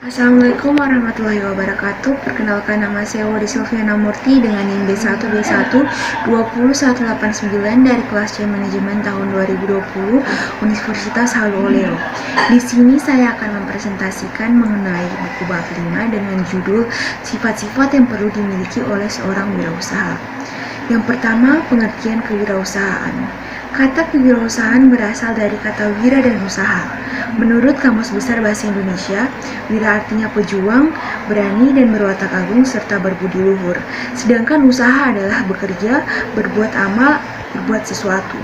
Assalamualaikum warahmatullahi wabarakatuh. Perkenalkan, nama saya Wadi Silviana Murti dengan NIM B1B1 20189 dari kelas C Manajemen tahun 2020 Universitas Halu Oleo. Di sini saya akan mempresentasikan mengenai buku bab 5 dengan judul Sifat-sifat yang perlu dimiliki oleh seorang wirausaha. Yang pertama, pengertian kewirausahaan. Kata kewirausahaan berasal dari kata wira dan usaha. Menurut Kamus Besar Bahasa Indonesia, wira artinya pejuang, berani dan berwatak agung serta berbudi luhur. Sedangkan usaha adalah bekerja, berbuat amal, berbuat sesuatu.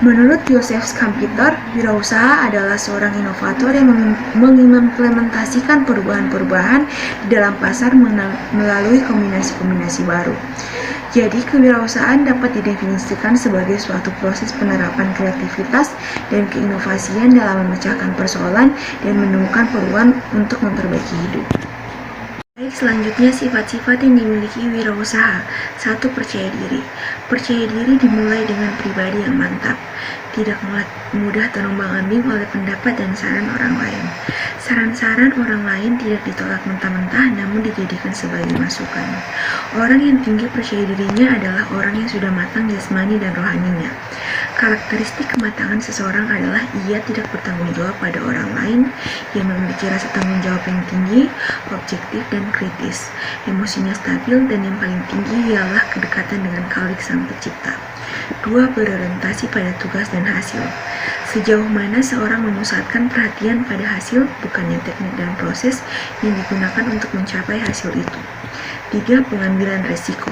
Menurut Joseph Schumpeter, wirausaha adalah seorang inovator yang mengimplementasikan perubahan-perubahan di dalam pasar melalui kombinasi-kombinasi baru. Jadi, kewirausahaan dapat didefinisikan sebagai suatu proses penerapan kreativitas dan keinovasian dalam memecahkan persoalan dan menemukan peluang untuk memperbaiki hidup. Baik, selanjutnya sifat-sifat yang dimiliki wirausaha. 1. Percaya diri. Percaya diri dimulai dengan pribadi yang mantap, tidak mudah terombang-ambing oleh pendapat dan saran orang lain. Saran-saran orang lain tidak ditolak mentah-mentah, namun dijadikan sebagai masukan. Orang yang tinggi percaya dirinya adalah orang yang sudah matang jasmani dan rohaninya. Karakteristik kematangan seseorang adalah ia tidak bertanggung jawab pada orang lain, ia memiliki rasa tanggung jawab yang tinggi, objektif dan kritis, emosinya stabil, dan yang paling tinggi ialah kedekatan dengan Khalik Sang Pencipta. 2. Berorientasi pada tugas dan hasil. Sejauh mana seorang memusatkan perhatian pada hasil, bukannya teknik dan proses yang digunakan untuk mencapai hasil itu. 3. Pengambilan resiko.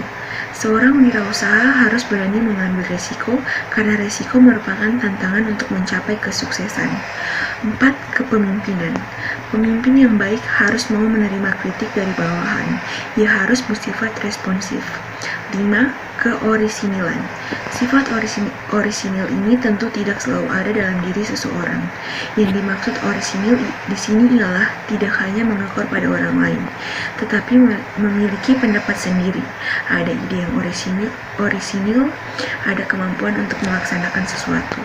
Seorang wirausaha harus berani mengambil resiko karena resiko merupakan tantangan untuk mencapai kesuksesan. 4. Kepemimpinan. Pemimpin yang baik harus mau menerima kritik dari bawahan. Ia harus bersifat responsif. 5. Keorisinilan. Sifat orisinil ini tentu tidak selalu ada dalam diri seseorang. Yang dimaksud orisinil di sini ialah tidak hanya mengekor pada orang lain, tetapi memiliki pendapat sendiri. Ada ide yang orisinil, ada kemampuan untuk melaksanakan sesuatu.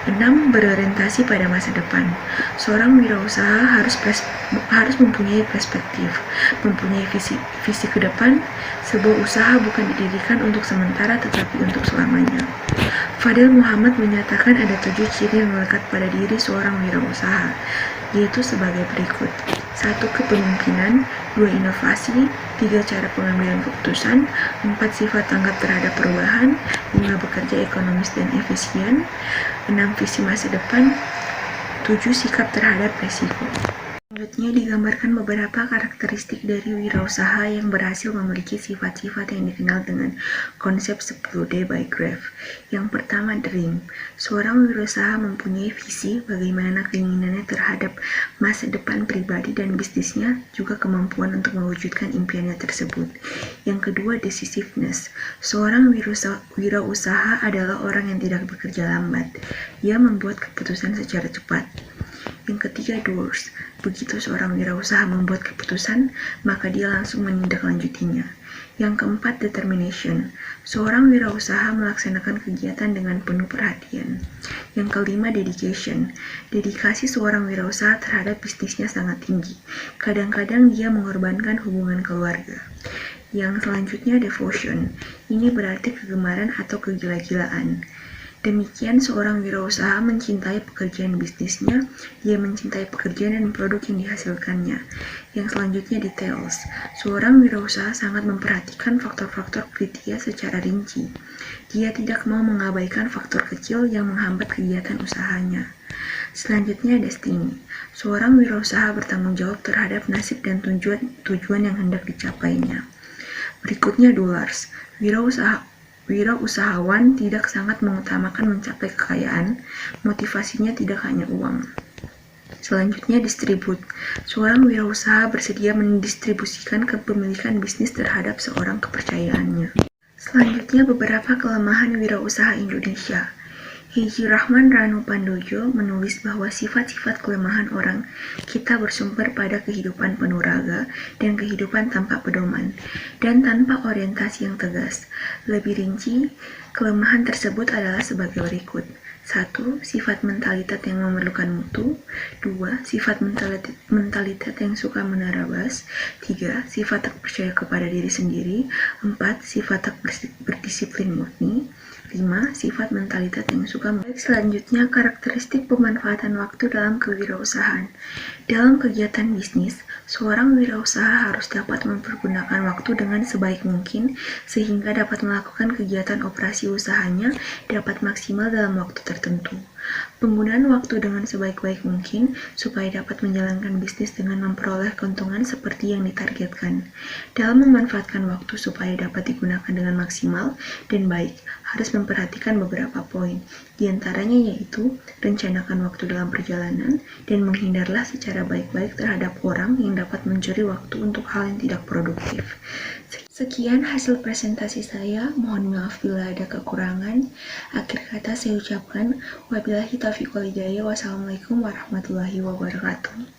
6. Berorientasi pada masa depan. Seorang wirausaha harus mempunyai perspektif, mempunyai visi ke depan. Sebuah usaha bukan didirikan untuk sementara tetapi untuk selamanya. Fadil Muhammad menyatakan ada 7 ciri yang melekat pada diri seorang wirausaha, yaitu sebagai berikut. 1. Kepemimpinan. 2. Inovasi. 3. Cara pengambilan keputusan. 4. Sifat tanggap terhadap perubahan. 5. Bekerja ekonomis dan efisien. 6. Visi masa depan. 7. Sikap terhadap resiko. Selanjutnya digambarkan beberapa karakteristik dari wirausaha yang berhasil memiliki sifat-sifat yang dikenal dengan konsep 10D by Graf. Yang pertama, dream. Seorang wirausaha mempunyai visi bagaimana keinginannya terhadap masa depan pribadi dan bisnisnya, juga kemampuan untuk mewujudkan impiannya tersebut. Yang kedua, decisiveness. Seorang wirausaha adalah orang yang tidak bekerja lambat. Ia membuat keputusan secara cepat. Yang ketiga, doers. Begitu seorang wirausaha membuat keputusan, maka dia langsung menindaklanjutinya. Yang keempat, determination. Seorang wirausaha melaksanakan kegiatan dengan penuh perhatian. Yang kelima, dedication. Dedikasi seorang wirausaha terhadap bisnisnya sangat tinggi. Kadang-kadang dia mengorbankan hubungan keluarga. Yang selanjutnya, devotion. Ini berarti kegemaran atau kegila-gilaan. Demikian seorang wirausaha mencintai pekerjaan bisnisnya, dia mencintai pekerjaan dan produk yang dihasilkannya. Yang selanjutnya, details. Seorang wirausaha sangat memperhatikan faktor-faktor kritis secara rinci. Dia tidak mau mengabaikan faktor kecil yang menghambat kegiatan usahanya. Selanjutnya, destiny. Seorang wirausaha bertanggung jawab terhadap nasib dan tujuan yang hendak dicapainya. Berikutnya, dollars. Wirausahawan tidak sangat mengutamakan mencapai kekayaan, motivasinya tidak hanya uang. Selanjutnya, distribute. Seorang wirausaha bersedia mendistribusikan kepemilikan bisnis terhadap seorang kepercayaannya. Selanjutnya, beberapa kelemahan wirausaha Indonesia. Heiji Rahman Ranu Pandojo menulis bahwa sifat-sifat kelemahan orang kita bersumber pada kehidupan penuh raga dan kehidupan tanpa pedoman dan tanpa orientasi yang tegas. Lebih rinci, kelemahan tersebut adalah sebagai berikut. 1. Sifat mentalitas yang memerlukan mutu. 2. Sifat mentalitas yang suka menarabas. 3. Sifat tak percaya kepada diri sendiri. 4. Sifat tak berdisiplin murni. 5. Sifat mentalitas yang suka. Selanjutnya, karakteristik pemanfaatan waktu dalam kewirausahaan. Dalam kegiatan bisnis, seorang wirausaha harus dapat mempergunakan waktu dengan sebaik mungkin sehingga dapat melakukan kegiatan operasi usahanya dapat maksimal dalam waktu tertentu. Penggunaan waktu dengan sebaik-baik mungkin supaya dapat menjalankan bisnis dengan memperoleh keuntungan seperti yang ditargetkan. Dalam memanfaatkan waktu supaya dapat digunakan dengan maksimal dan baik, harus memperhatikan beberapa poin. Di antaranya yaitu, rencanakan waktu dalam perjalanan dan menghindarlah secara baik-baik terhadap orang yang dapat mencuri waktu untuk hal yang tidak produktif. Sekian hasil presentasi saya, mohon maaf bila ada kekurangan. Akhir kata saya ucapkan, wabillahi taufiq wal hidayah, wassalamualaikum warahmatullahi wabarakatuh.